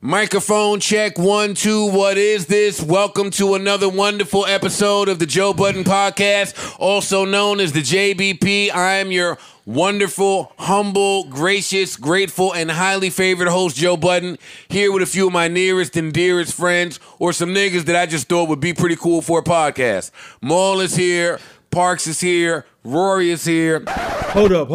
Microphone check 1, 2. What is this? Welcome to another wonderful episode of the Joe Budden Podcast, also known as the JBP. I am your wonderful, humble, gracious, grateful, and highly favored host, Joe Budden, here with a few of my nearest and dearest friends, or some niggas that I just thought would be pretty cool for a podcast. Maul is here, Parks is here, Rory is here. Hold up.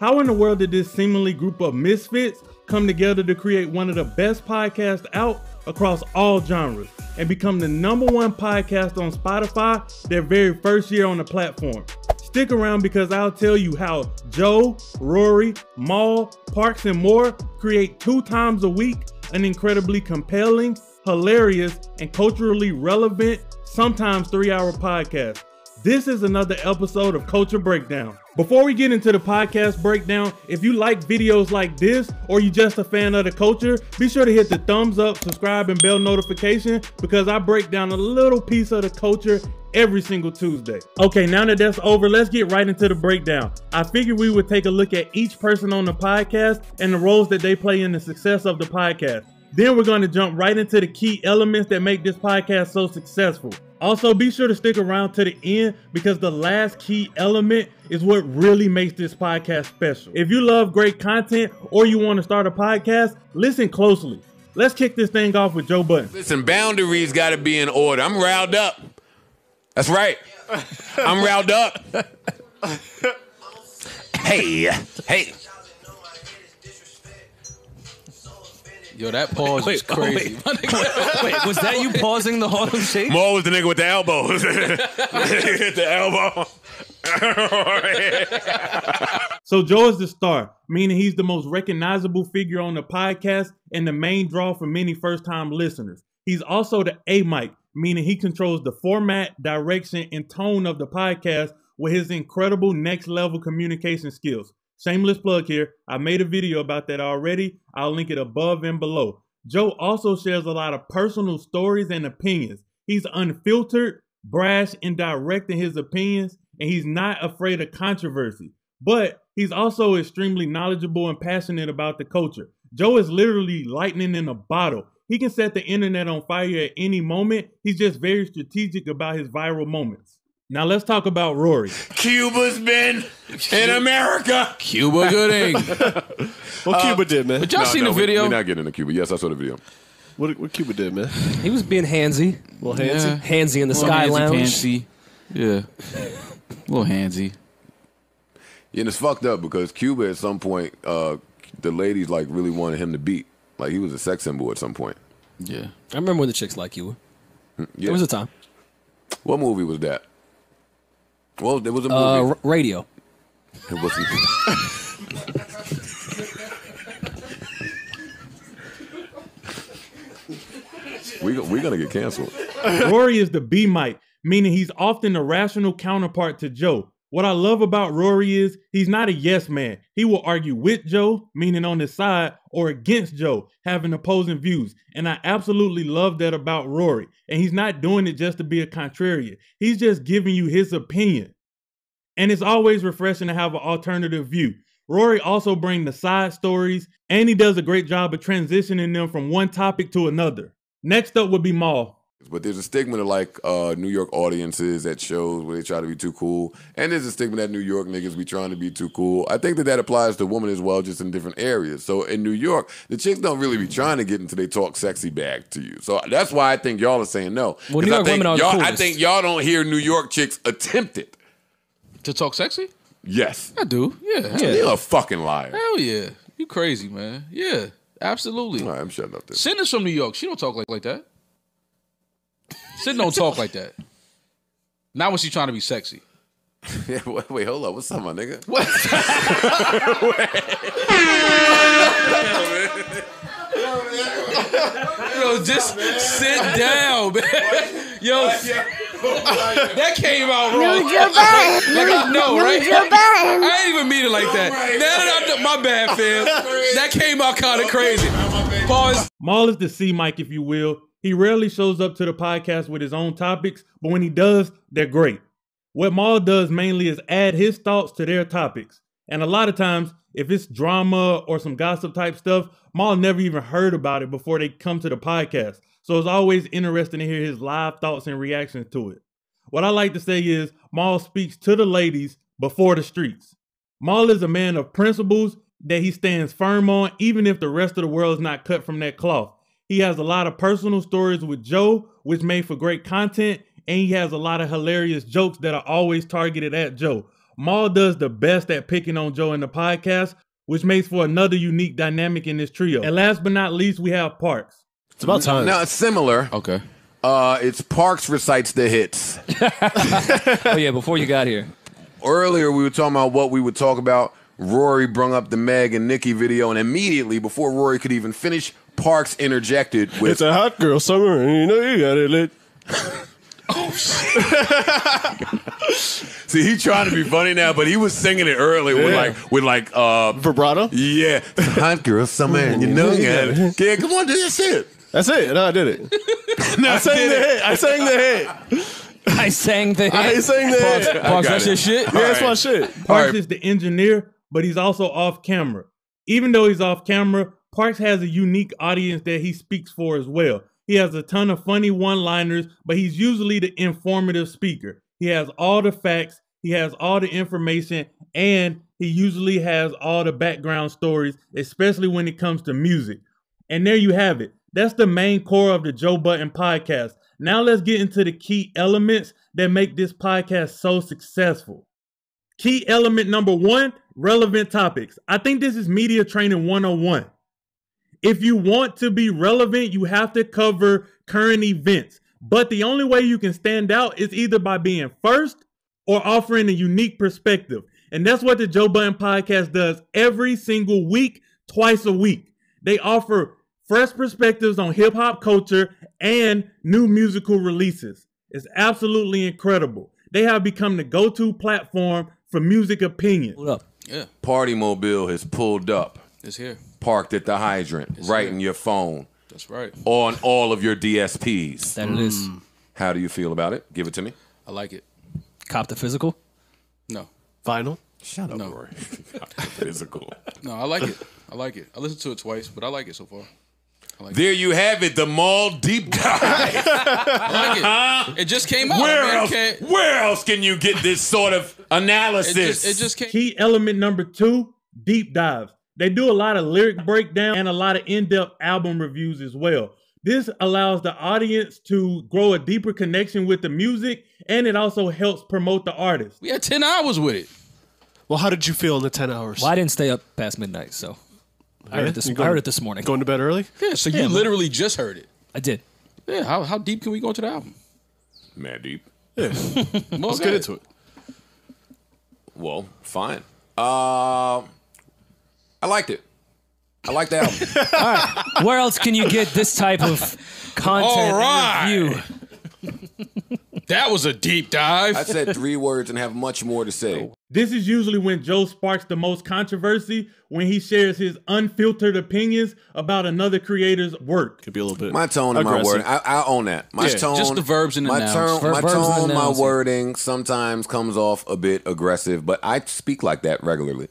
How in the world did this seemingly group of misfits come together to create one of the best podcasts out across all genres and become the #1 podcast on Spotify their very first year on the platform? Stick around because I'll tell you how Joe, Rory, Maul, Parks, and more create 2 times a week an incredibly compelling, hilarious, and culturally relevant, sometimes 3-hour podcast. This is another episode of Culture Breakdown. Before we get into the podcast breakdown, if you like videos like this or you just a fan of the culture, be sure to hit the thumbs up, subscribe, and bell notification because I break down a little piece of the culture every single Tuesday. Okay, now that that's over, let's get right into the breakdown. I figured we would take a look at each person on the podcast and the roles that they play in the success of the podcast. Then we're going to jump right into the key elements that make this podcast so successful. Also, be sure to stick around to the end because the last key element is what really makes this podcast special. If you love great content or you want to start a podcast, listen closely. Let's kick this thing off with Joe Budden. Listen, boundaries got to be in order. I'm riled up. That's right. I'm riled up. Hey. Yo, that pause was crazy. Wait, was that you pausing the Harlem Shake? Maul was the nigga with the elbows. Hit the elbow. So Joe is the star, meaning he's the most recognizable figure on the podcast and the main draw for many first-time listeners. He's also the A-Mic, meaning he controls the format, direction, and tone of the podcast with his incredible next-level communication skills. Shameless plug here. I made a video about that already. I'll link it above and below. Joe also shares a lot of personal stories and opinions. He's unfiltered, brash, and direct in his opinions, and he's not afraid of controversy. But he's also extremely knowledgeable and passionate about the culture. Joe is literally lightning in a bottle. He can set the internet on fire at any moment. He's just very strategic about his viral moments. Now let's talk about Rory. Cuba's been in America. Cuba Gooding. What Cuba did, man? But y'all seen the video? We're not getting into Cuba. Yes, I saw the video. What Cuba did, man? He was being handsy. A little handsy? Handsy in the Sky Lounge. Fancy. Yeah. A little handsy. Yeah, and it's fucked up because Cuba at some point, the ladies like really wanted him to beat. Like he was a sex symbol at some point. Yeah. I remember when the chicks like you. Yeah. There was a time. What movie was that? Well, there was a movie. Radio. It wasn't. We're gonna get canceled. Rory is the B-Mic, meaning he's often the rational counterpart to Joe. What I love about Rory is he's not a yes man. He will argue with Joe, meaning on his side, or against Joe, having opposing views. And I absolutely love that about Rory. And he's not doing it just to be a contrarian. He's just giving you his opinion. And it's always refreshing to have an alternative view. Rory also brings the side stories, and he does a great job of transitioning them from one topic to another. Next up would be Maul. But there's a stigma to like New York audiences at shows where they try to be too cool. And there's a stigma that New York niggas be trying to be too cool. I think that applies to women as well, just in different areas. So in New York, the chicks don't really be trying to get into they talk sexy bag to you. So that's why I think y'all are saying no. Well, New York women are the coolest. I think y'all don't hear New York chicks attempt it. To talk sexy? Yes. I do. Yeah. You're a fucking liar. Hell yeah. You crazy, man. Yeah. Absolutely. All right, I'm shutting up there. Cinder's from New York. She don't talk like that. Cinder don't talk like that. Not when she's trying to be sexy. Yeah, wait, hold up. What's up, my nigga? What? Yo, just sit down, man. Yo, that came out wrong. Like I know, right? I ain't even mean it like that. Now that my bad, fam. That came out kind of crazy. Pause. Maul is the C-Mic, if you will. He rarely shows up to the podcast with his own topics, but when he does, they're great. What Maul does mainly is add his thoughts to their topics. And a lot of times, if it's drama or some gossip type stuff, Maul never even heard about it before they come to the podcast. So it's always interesting to hear his live thoughts and reactions to it. What I like to say is Maul speaks to the ladies before the streets. Maul is a man of principles that he stands firm on, even if the rest of the world is not cut from that cloth. He has a lot of personal stories with Joe, which made for great content, and he has a lot of hilarious jokes that are always targeted at Joe. Maul does the best at picking on Joe in the podcast, which makes for another unique dynamic in this trio. And last but not least, we have Parks. It's about time. Now, it's similar. Okay. It's Parks recites the hits. Oh, yeah, before you got here. Earlier, we were talking about what we would talk about. Rory brung up the Meg and Nicki video, and immediately, before Rory could even finish, Parks interjected with... It's a hot girl summer, and you know you got it lit. Oh, shit. See, he trying to be funny now, but he was singing it earlier with like vibrato. Yeah, it's a hot girl summer, and you know you got it. Yeah, come on, do your shit. That's it. No, I did it. No, I sang the hit. I sang the hit. I sang the hit. I sang the hit. Parks, that's your shit? Yeah, that's my shit. Parks is the engineer, but he's also off camera. Even though he's off camera, Parks has a unique audience that he speaks for as well. He has a ton of funny one-liners, but he's usually the informative speaker. He has all the facts, he has all the information, and he usually has all the background stories, especially when it comes to music. And there you have it. That's the main core of the Joe Budden podcast. Now let's get into the key elements that make this podcast so successful. Key element number 1, relevant topics. I think this is media training 101. If you want to be relevant, you have to cover current events. But the only way you can stand out is either by being first or offering a unique perspective. And that's what the Joe Budden podcast does every single week, twice a week. They offer fresh perspectives on hip hop culture and new musical releases. It's absolutely incredible. They have become the go-to platform for music opinion. Hold up. Yeah. Party Mobile has pulled up, It's here. parked at the hydrant, right in your phone, That's right. on all of your DSPs. That it is. How do you feel about it? Give it to me. I like it. Cop the physical. No. Vinyl. Shut up, No. Rory. Physical. No, I like it. I like it. I listened to it twice, but I like it so far. There you have it, the Maul deep dive. I like it. It just came out. Where else can you get this sort of analysis? It just came. Key element number 2, deep dives. They do a lot of lyric breakdown and a lot of in-depth album reviews as well. This allows the audience to grow a deeper connection with the music, and it also helps promote the artist. We had 10 hours with it. Well, how did you feel in the 10 hours? Well, I didn't stay up past midnight, so I heard it this morning. Going to bed early? Yeah, so you literally just heard it. I did. Yeah, how deep can we go into the album? Mad deep. Yeah. Let's get into it. Well, fine. I liked it. I liked the album. All right. Where else can you get this type of content All right. and review? That was a deep dive. I said 3 words and have much more to say. This is usually when Joe sparks the most controversy, when he shares his unfiltered opinions about another creator's work. Could be a little bit. My tone and my aggressive. wording, I own that. My tone, just the verbs and the my nouns. tone, my Verbs and tone, the my nouns. wording sometimes comes off a bit aggressive, but I speak like that regularly.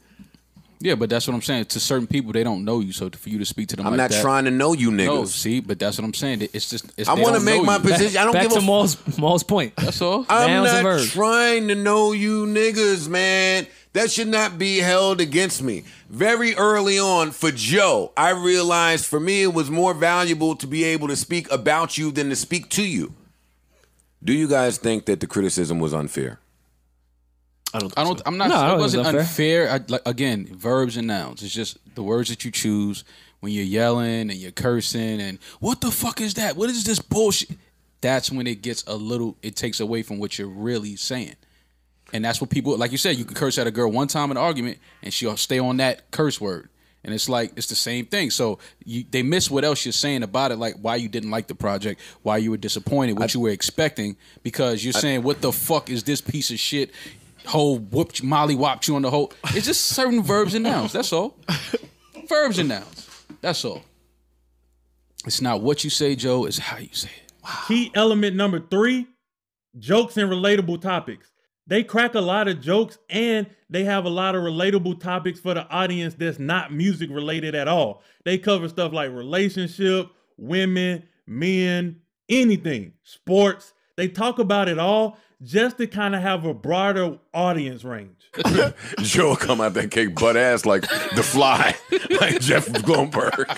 Yeah, but that's what I'm saying. To certain people, they don't know you, so for you to speak to them I'm like not that. trying to know you niggas. No, see, but that's what I'm saying. It's just I want to make my position. position. I don't Back give to a Maul's point. That's all. I'm Nouns and not verbs. trying to know you niggas, man. That should not be held against me. Very early on for Joe, I realized for me it was more valuable to be able to speak about you than to speak to you. Do you guys think that the criticism was unfair? I don't. I'm not. No, I don't it think wasn't it's unfair. Again, verbs and nouns. It's just the words that you choose when you're yelling and you're cursing and what the fuck is that? What is this bullshit? That's when it gets a little. It takes away from what you're really saying, and that's what people like. You said you can curse at a girl one time in an argument and she'll stay on that curse word, and it's like it's the same thing. So they miss what else you're saying about it, like why you didn't like the project, why you were disappointed, what you were expecting, because you're saying what the fuck is this piece of shit. Whole whooped Molly whopped you on the whole. It's just certain verbs and nouns. That's all. Verbs and nouns. That's all. It's not what you say, Joe. It's how you say it. Wow. Key element number 3, jokes and relatable topics. They crack a lot of jokes and they have a lot of relatable topics for the audience that's not music related at all. They cover stuff like relationship, women, men, anything, sports. They talk about it all just to kind of have a broader audience range. Joe come out that cake butt ass like The Fly, like Jeff Goldberg.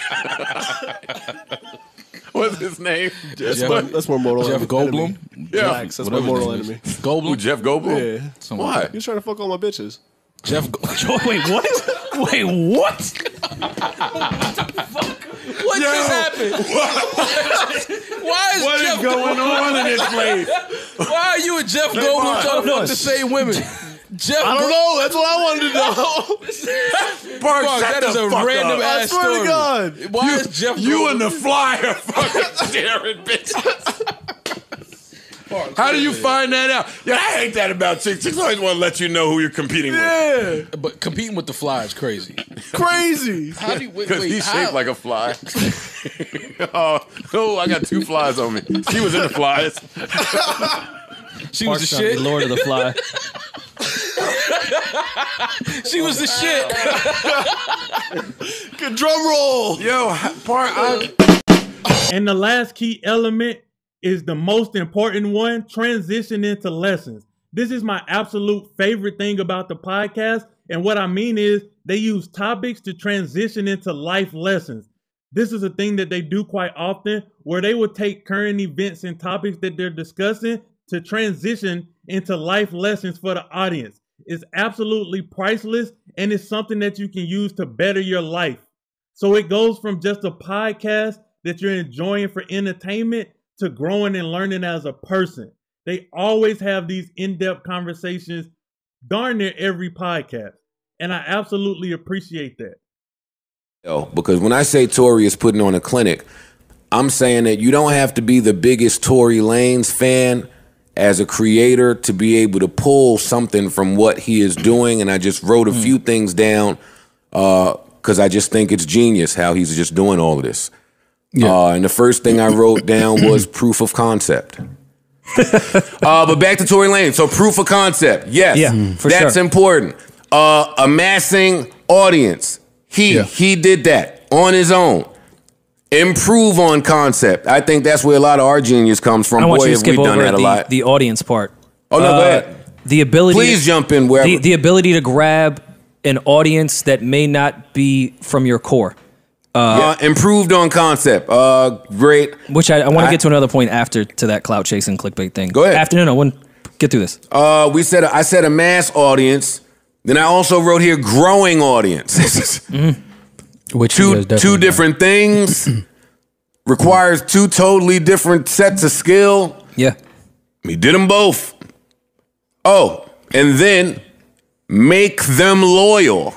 What's his name? That's more mortal Jeff enemy. Goldblum? Yeah. Relax, that's my mortal enemy. Goldblum? Who, Jeff Goldblum? Yeah. Why? You're trying to fuck all my bitches. Jeff Wait, what? Wait, what? What just happened? Why is What Jeff is going on in this place? Why are you and Jeff Goldblum trying to fuck the same women? Jeff I don't know. That's what I wanted to know. Park, that is a random I ass swear story. to God. Why is Jeff You Goldblum? and The Fly are fucking staring bitches. How do you find that out? Yeah, I hate that about chicks. Chicks always want to let you know who you're competing with. Yeah. But competing with the Fly is crazy. Crazy. How do you Because he's shaped like a fly. Oh, I got 2 flies on me. She was in the flies. She was the Park's trying to be shit. Lord of the Fly. She was the shit. Good drum roll. Yo, Park, And the last key element is the most important one, transition into lessons. This is my absolute favorite thing about the podcast. And what I mean is they use topics to transition into life lessons. This is a thing that they do quite often where they will take current events and topics that they're discussing to transition into life lessons for the audience. It's absolutely priceless and it's something that you can use to better your life. So it goes from just a podcast that you're enjoying for entertainment to growing and learning as a person. They always have these in-depth conversations darn near every podcast. And I absolutely appreciate that. Yo, because when I say Tory is putting on a clinic, I'm saying that you don't have to be the biggest Tory Lanez fan as a creator to be able to pull something from what he is doing. And I just wrote a few things down because I just think it's genius how he's just doing all of this. Yeah. And the first thing I wrote down was proof of concept. But back to Tory Lanez. So proof of concept. Yes, that's important. Amassing audience. He did that on his own. Improve on concept. I think that's where a lot of our genius comes from. I want you to Have skip we done over that a lot? the audience part. Oh, no, go ahead. The ability. Please jump in wherever. The ability to grab an audience that may not be from your core. Improved on concept. Great. Which I want to get to another point after to that clout chasing clickbait thing. Go ahead. Get through this. I said a mass audience. Then I also wrote here growing audience. Which two different things. Requires 2 totally different sets of skill. Yeah. He did them both. Oh, and then make them loyal.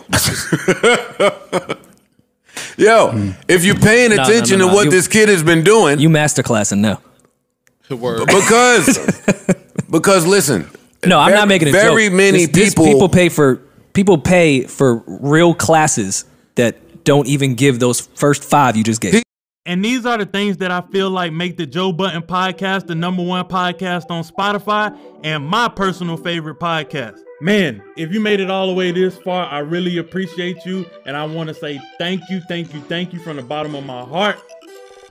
Yo, if you're paying attention to what this kid has been doing, You masterclassing now. because listen, No, I'm not making a joke. Very many people people pay for real classes that don't even give those first 5 you just gave. And these are the things that I feel like make the Joe Budden Podcast the #1 podcast on Spotify and my personal favorite podcast. Man, if you made it all the way this far, I really appreciate you. And I want to say thank you from the bottom of my heart.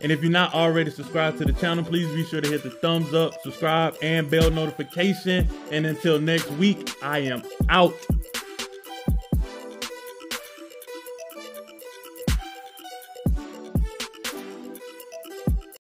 And if you're not already subscribed to the channel, please be sure to hit the thumbs up, subscribe, and bell notification. And until next week, I am out.